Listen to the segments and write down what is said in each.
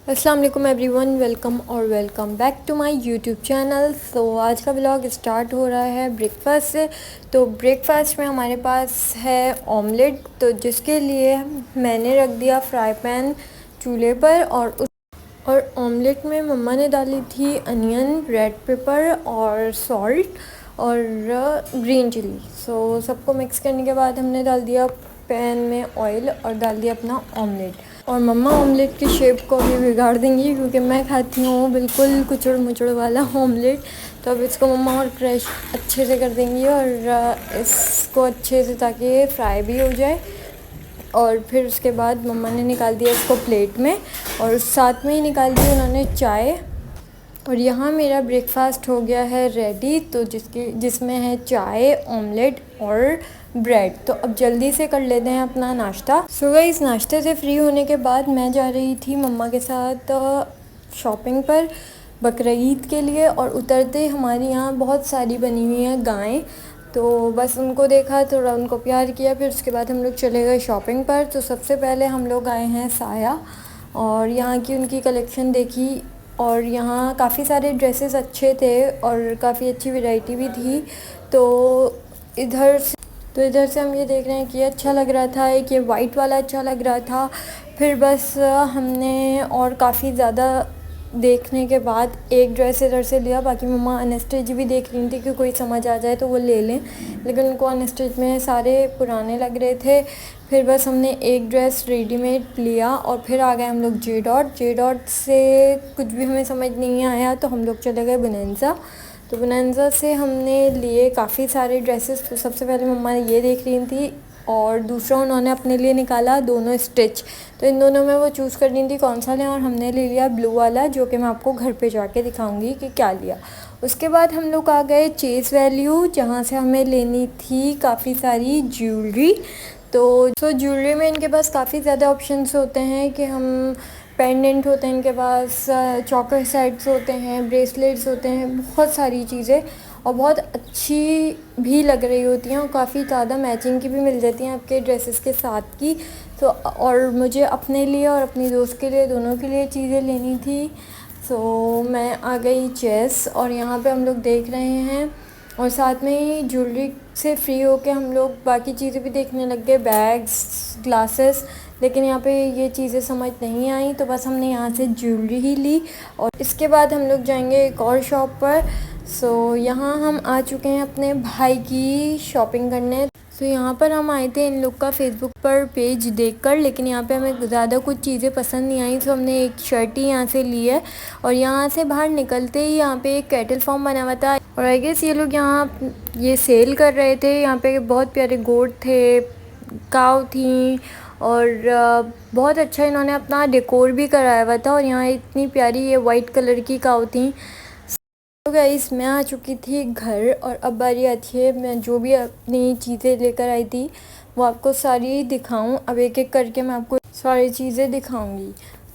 अस्सलाम वालेकुम everyone, welcome back to my YouTube channel. तो आज का व्लॉग स्टार्ट हो रहा है ब्रेकफास्ट से। तो ब्रेकफास्ट में हमारे पास है ऑमलेट, तो जिसके लिए मैंने रख दिया फ्राई पैन चूल्हे पर और ऑमलेट में मम्मा ने डाली थी अनियन, रेड पेपर और सॉल्ट और ग्रीन चिली। सो सबको मिक्स करने के बाद हमने डाल दिया पैन में ऑयल और डाल दिया अपना ऑमलेट। और मम्मा ऑमलेट की शेप को भी बिगाड़ देंगी क्योंकि मैं खाती हूँ बिल्कुल कुचड़ मुचड़ वाला ऑमलेट। तो अब इसको मम्मा और क्रश अच्छे से कर देंगी और इसको अच्छे से ताकि फ्राई भी हो जाए। और फिर उसके बाद मम्मा ने निकाल दिया इसको प्लेट में और साथ में ही निकाल दी उन्होंने चाय। और यहाँ मेरा ब्रेकफास्ट हो गया है रेडी, तो जिसमें है चाय, ऑमलेट और ब्रेड। तो अब जल्दी से कर लेते हैं अपना नाश्ता। सुबह इस नाश्ते से फ्री होने के बाद मैं जा रही थी मम्मा के साथ शॉपिंग पर बकरीद के लिए। और उतरते हमारे यहाँ बहुत सारी बनी हुई हैं गायें, तो बस उनको देखा, थोड़ा उनको प्यार किया, फिर उसके बाद हम लोग चले गए शॉपिंग पर। तो सबसे पहले हम लोग आए हैं साया और यहाँ की उनकी कलेक्शन देखी। और यहाँ काफ़ी सारे ड्रेसेस अच्छे थे और काफ़ी अच्छी वैरायटी भी थी। तो इधर से हम ये देख रहे हैं कि अच्छा लग रहा था, एक ये वाइट वाला अच्छा लग रहा था। फिर बस हमने और काफ़ी ज़्यादा देखने के बाद एक ड्रेस इधर से लिया। बाकी मम्मा अनस्टिच भी देख रही थी कि कोई समझ आ जाए तो वो ले लें, लेकिन उनको अनस्टिच में सारे पुराने लग रहे थे। फिर बस हमने एक ड्रेस रेडीमेड लिया और फिर आ गए हम लोग जे डॉट से कुछ भी हमें समझ नहीं आया तो हम लोग चले गए बोनांजा। तो बोनांजा से हमने लिए काफ़ी सारे ड्रेसेस। तो सबसे पहले मम्मा ये देख रही थी और दूसरा उन्होंने अपने लिए निकाला दोनों स्टिच। तो इन दोनों में वो चूज़ कर रही थी कौन सा लें और हमने ले लिया ब्लू वाला, जो कि मैं आपको घर पे जाके दिखाऊंगी कि क्या लिया। उसके बाद हम लोग आ गए चेस वैल्यू, जहाँ से हमें लेनी थी काफ़ी सारी ज्वेलरी। तो ज्वेलरी में इनके पास काफ़ी ज़्यादा ऑप्शंस होते हैं कि हम पेंडेंट होते हैं इनके पास, चोकर सेट्स होते हैं, ब्रेसलेट्स होते हैं, बहुत सारी चीज़ें और बहुत अच्छी भी लग रही होती हैं और काफ़ी ज़्यादा मैचिंग की भी मिल जाती हैं आपके ड्रेसेस के साथ की। तो और मुझे अपने लिए और अपनी दोस्त के लिए, दोनों के लिए चीज़ें लेनी थी। सो मैं आ गई चेस और यहाँ पे हम लोग देख रहे हैं और साथ में ही ज्वेलरी से फ्री होके हम लोग बाकी चीज़ें भी देखने लग गए, बैग्स, ग्लासेस। लेकिन यहाँ पे ये चीज़ें समझ नहीं आई तो बस हमने यहाँ से ज्वेलरी ही ली और इसके बाद हम लोग जाएंगे एक और शॉप पर। सो यहाँ हम आ चुके हैं अपने भाई की शॉपिंग करने। तो यहाँ पर हम आए थे इन लोग का फेसबुक पर पेज देखकर, लेकिन यहाँ पे हमें ज़्यादा कुछ चीज़ें पसंद नहीं आई तो हमने एक शर्ट ही यहाँ से ली है। और यहाँ से बाहर निकलते ही यहाँ पे एक कैटल फार्म बना हुआ था और आई गेस ये लोग यहाँ ये सेल कर रहे थे। यहाँ पे बहुत प्यारे गोट थे, काव थी और बहुत अच्छा इन्होंने अपना डेकोर भी कराया हुआ था। और यहाँ इतनी प्यारी ये वाइट कलर की काव थी। तो गाइस मैं आ चुकी थी घर और अब बारी आती है मैं जो भी अपनी चीज़ें लेकर आई थी वो आपको सारी दिखाऊं। अब एक एक करके मैं आपको सारी चीज़ें दिखाऊंगी।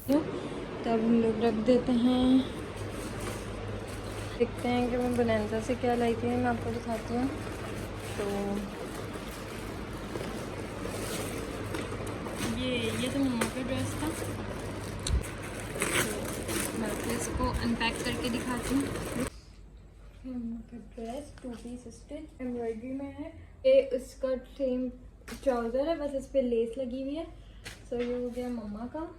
तब हम लोग रख देते हैं, देखते हैं कि मैं बोनांजा से क्या लाई थी, मैं आपको दिखाती हूँ। तो ये तो मम्मा का ड्रेस था, तो मैं आपको इसको अनपैक करके दिखाती हूँ। मम्मा का ड्रेस 2 पीस स्टिच एम्ब्रॉयडरी में है। ये उसका सेम ट्राउज़र है, बस इस पर लेस लगी हुई है। सो ये हो गया मम्मा का।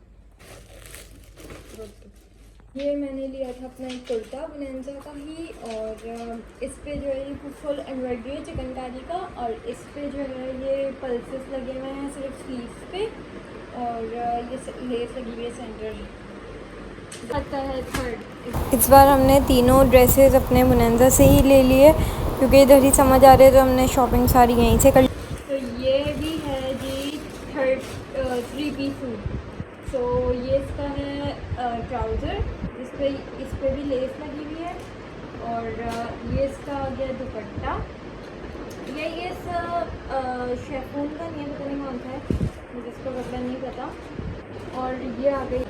ये मैंने लिया था अपना एक कुर्ता बोनांजा का ही और इस पे जो है ये फुल एम्ब्रॉयडरी है चिकनकारी का और इस पे जो है ये पल्सेस लगे हुए हैं सिर्फ स्लीव्स पे और ये लेस लगी हुई है सेंटर लगता है थर्ड। इस बार हमने तीनों ड्रेसेस अपने बोनांजा से ही ले लिए क्योंकि इधर ही समझ आ रहे तो हमने शॉपिंग सारी यहीं से कर। तो ये भी है जी 3 पीस सूट। तो ये इसका है ट्राउज़र, इस पे भी लेस लगी हुई है और ये इसका आ गया दुपट्टा। ये शेफून का नहीं है, पता नहीं कौन सा है, मुझे इसका कपड़ा नहीं पता। और ये आ गई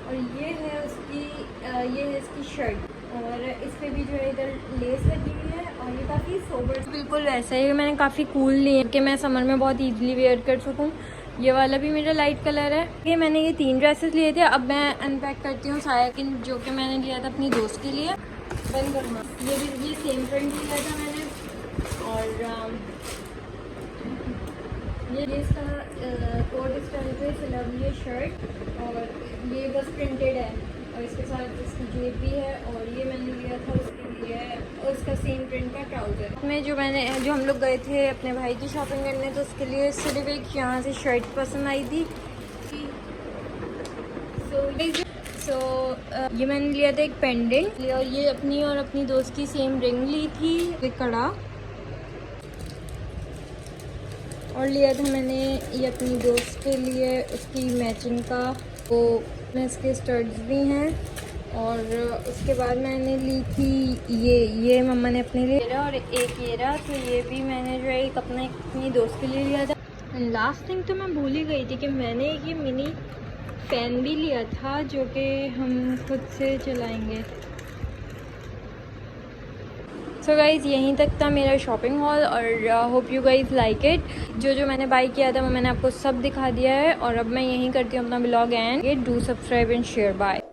और ये है इसकी शर्ट और इस पे भी जो है इधर लेस लगी हुई है और ये काफ़ी सोबर बिल्कुल वैसा ही मैंने काफ़ी कूल लिए कि मैं समर में बहुत ईजीली वेयर कर सकूँ। ये वाला भी मेरा लाइट कलर है। ये मैंने ये 3 ड्रेसेस लिए थे। अब मैं अनपैक करती हूँ साया जो कि मैंने लिया था अपनी दोस्त के लिए। बंद करना। ये सेम प्रिंट लिया था मैंने। और ये इसका कोट स्टाइल पे सिला हुई है शर्ट, और ये बस प्रिंटेड है, और इसके साथ इसकी जेब भी है। और ये मैंने लिया था उसके लिए, और उसका सेम प्रिंट का ट्राउज़र में जो हम लोग गए थे अपने भाई की शॉपिंग करने, तो उसके लिए सिर्फ एक यहाँ से शर्ट पसंद आई थी। सो ये मैंने लिया था एक पेंडेंट, और ये अपनी और अपनी दोस्त की सेम रिंग ली थी, एक कड़ा, और लिया था मैंने ये अपनी दोस्त के लिए उसकी मैचिंग का, वो इसके स्टड्स भी हैं। और उसके बाद मैंने ली थी ये मम्मा ने अपने लिए, और एक ये रहा, तो ये भी मैंने जो है एक अपनी दोस्त के लिए लिया था। एंड लास्ट थिंग तो मैं भूल ही गई थी कि मैंने ये मिनी फ़ैन भी लिया था, जो कि हम खुद से चलाएंगे। सो गाइज़ यहीं तक था मेरा शॉपिंग हॉल, और hope you guys like it. जो मैंने बाय किया था वो मैंने आपको सब दिखा दिया है। और अब मैं यहीं करती हूँ अपना blog and do subscribe and share. Bye.